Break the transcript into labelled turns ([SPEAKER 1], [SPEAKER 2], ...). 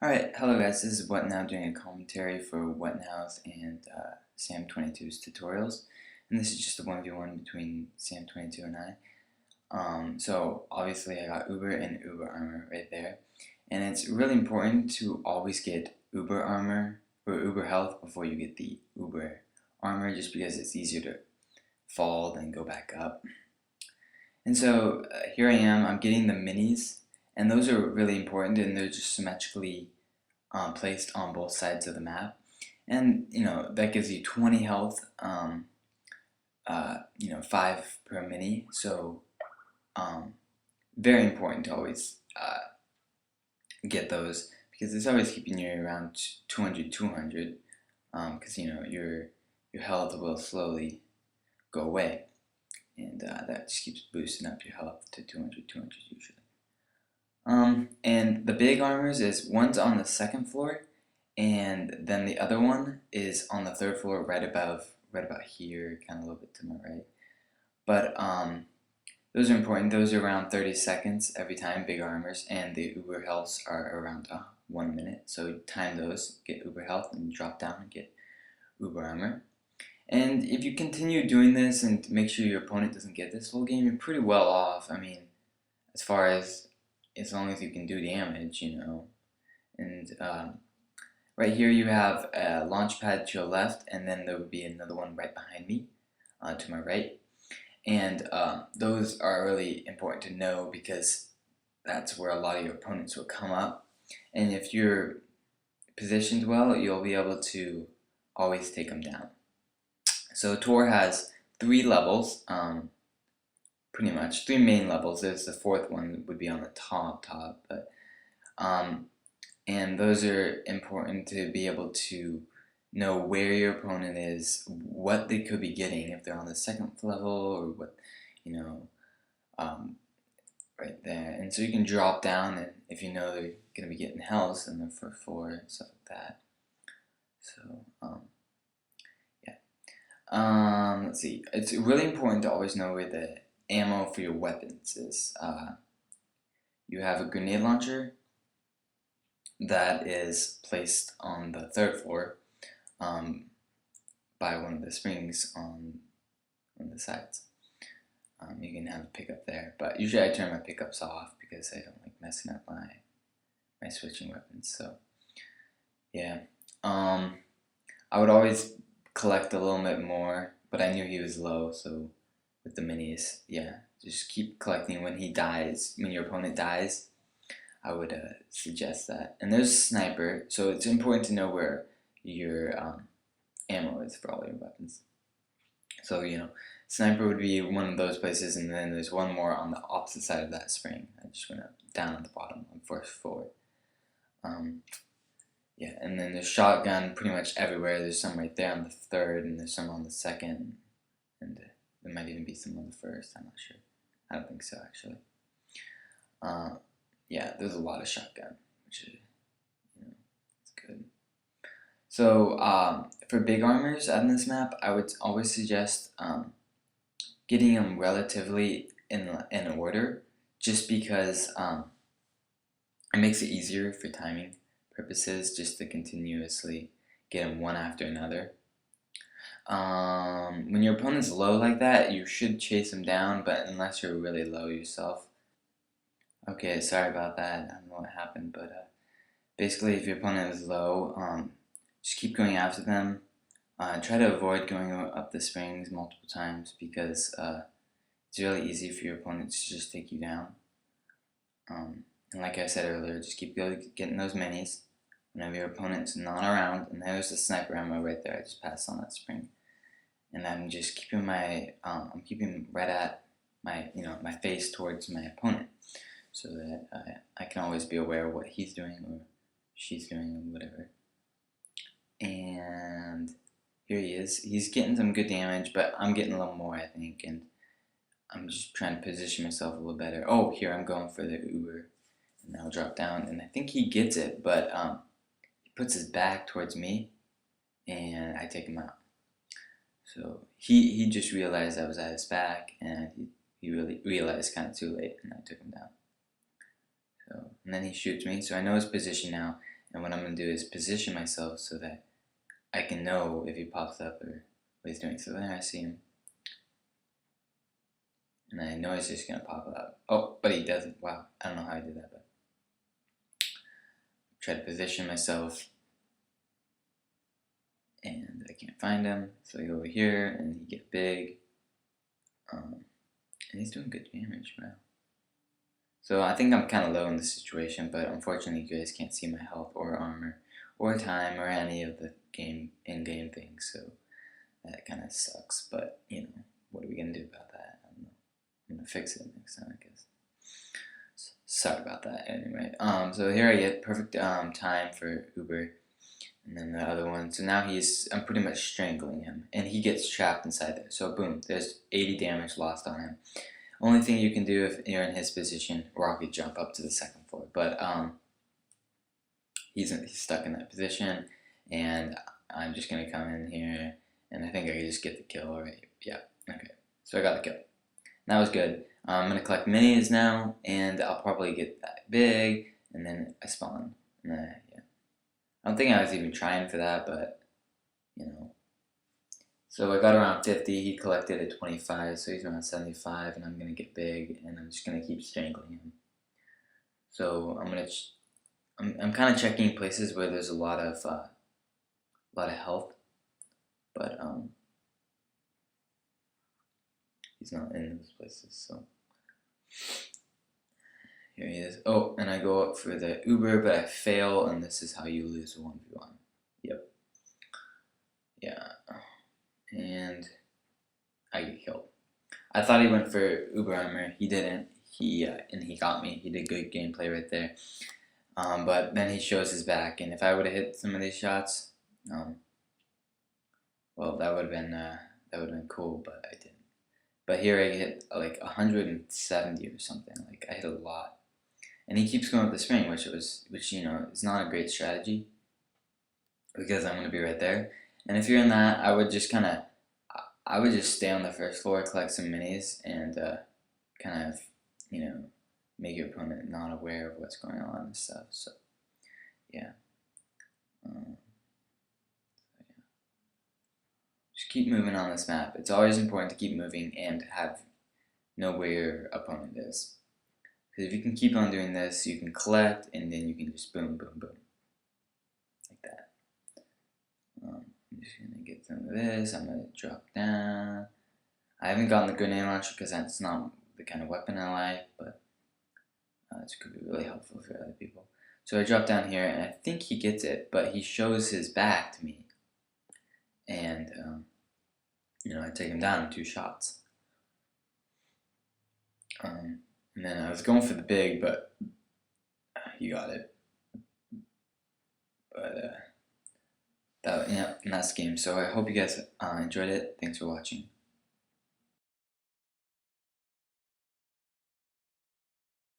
[SPEAKER 1] Alright, hello guys, this is What Now doing a commentary for What Now's and Sam22's tutorials. And this is just a 1v1 between Sam22 and I. So obviously I got Uber and Uber Armor right there. And it's really important to always get Uber Armor or Uber Health before you get the Uber Armor, just because it's easier to fall than go back up. And so here I am, I'm getting the minis, and those are really important, and they're just symmetrically placed on both sides of the map. And that gives you 20 health, 5 per mini. So very important to always get those, because it's always keeping you around 200 because your health will slowly go away, and that just keeps boosting up your health to 200 usually. And the big armors is one's on the second floor, and then the other one is on the third floor, right about here, kind of a little bit to my right. But those are important. Those are around 30 seconds every time, big armors, and the Uber healths are around 1 minute. So time those, get Uber health, and drop down and get Uber armor. And if you continue doing this and make sure your opponent doesn't get this full game, you're pretty well off. I mean, as long as you can do damage, And right here you have a launch pad to your left, and then there would be another one right behind me, to my right. And those are really important to know, because that's where a lot of your opponents will come up. And if you're positioned well, you'll be able to always take them down. So Tor has 3 levels, pretty much 3 main levels. There's the 4th one that would be on the top, but and those are important to be able to know where your opponent is, what they could be getting if they're on the 2nd level, or what, right there. And so you can drop down, and if you know they're going to be getting health in the first floor and stuff like that. So, yeah. Let's see. It's really important to always know where the ammo for your weapons is. You have a grenade launcher that is placed on the 3rd floor, by one of the springs on the sides. You can have a pickup there, but usually I turn my pickups off because I don't like messing up my switching weapons. So yeah, I would always collect a little bit more, but I knew he was low, so with the minis, yeah, just keep collecting. When your opponent dies, I would suggest that. And there's a sniper, so it's important to know where your ammo is for all your weapons. So, sniper would be one of those places, and then there's one more on the opposite side of that spring. I just went up down at the bottom on 1st floor. Yeah, and then there's shotgun pretty much everywhere. There's some right there on the 3rd, and there's some on the 2nd, and there might even be some on the 1st. I'm not sure. I don't think so, actually. Yeah, there's a lot of shotgun, which is, it's good. So for big armors on this map, I would always suggest getting them relatively in order, just because it makes it easier for timing purposes, just to continuously get them one after another. When your opponent's low like that, you should chase them down, but unless you're really low yourself. Okay, sorry about that. I don't know what happened, but basically, if your opponent is low, just keep going after them. Try to avoid going up the springs multiple times, because it's really easy for your opponent to just take you down. And like I said earlier, just keep getting those minis whenever your opponent's not around. And there's the sniper ammo right there. I just passed on that spring, and I'm just keeping I'm keeping right at my face towards my opponent, so that I can always be aware of what he's doing or she's doing or whatever. And here he is. He's getting some good damage, but I'm getting a little more, I think, and I'm just trying to position myself a little better. Oh, here, I'm going for the Uber, and I'll drop down, and I think he gets it, but he puts his back towards me, and I take him out. So he just realized I was at his back, and he really realized kind of too late, and I took him down. So, and then he shoots me, so I know his position now, And what I'm going to do is position myself so that I can know if he pops up or what he's doing. So there I see him. And I know he's just going to pop up. Oh, but he doesn't. Wow. I don't know how I did that, but try to position myself. And I can't find him. So I go over here and he get big. And he's doing good damage, man. So I think I'm kind of low in this situation, but unfortunately you guys can't see my health or armor or time or any of the in-game things, so that kind of sucks. But, you know, what are we going to do about that? I don't know. I'm going to fix it next time, I guess. Sorry about that, anyway. So here I get perfect time for Uber, and then the other one. So now I'm pretty much strangling him, and he gets trapped inside there. So boom, there's 80 damage lost on him. Only thing you can do if you're in his position, rocket jump up to the second floor. But he's stuck in that position, and I'm just gonna come in here, and I think I can just get the kill already. Yeah, okay. So I got the kill. That was good. I'm gonna collect minis now, and I'll probably get that big, and then I spawn. And then, yeah. I don't think I was even trying for that, but you know. So I got around 50, he collected at 25, so he's around 75, and I'm going to get big, and I'm just going to keep strangling him. So I'm kind of checking places where there's a lot of health, but he's not in those places, so here he is. Oh, and I go up for the Uber, but I fail, and this is how you lose a 1v1. Yep. Yeah. And I get killed. I thought he went for Uber armor. He didn't. And he got me. He did good gameplay right there. But then he shows his back, and if I would have hit some of these shots, well, that would have been cool. But I didn't. But here I hit like 170 or something. Like I hit a lot, and he keeps going with the spring, which you know is not a great strategy because I'm gonna be right there. And if you're in that, I would just stay on the first floor, collect some minis, and kind of, you know, make your opponent not aware of what's going on and stuff. So, yeah. Just keep moving on this map. It's always important to keep moving and know where your opponent is. Because if you can keep on doing this, you can collect, and then you can just boom, boom, boom. Like that. I'm just going to get some of this. I'm going to drop down. I haven't gotten the grenade launcher because that's not the kind of weapon I like, but this could be really helpful for other people. So I drop down here, and I think he gets it, but he shows his back to me. And, you know, I take him down in 2 shots. And then I was going for the big, but he got it. But, yeah, and that's the game. So I hope you guys enjoyed it. Thanks for watching.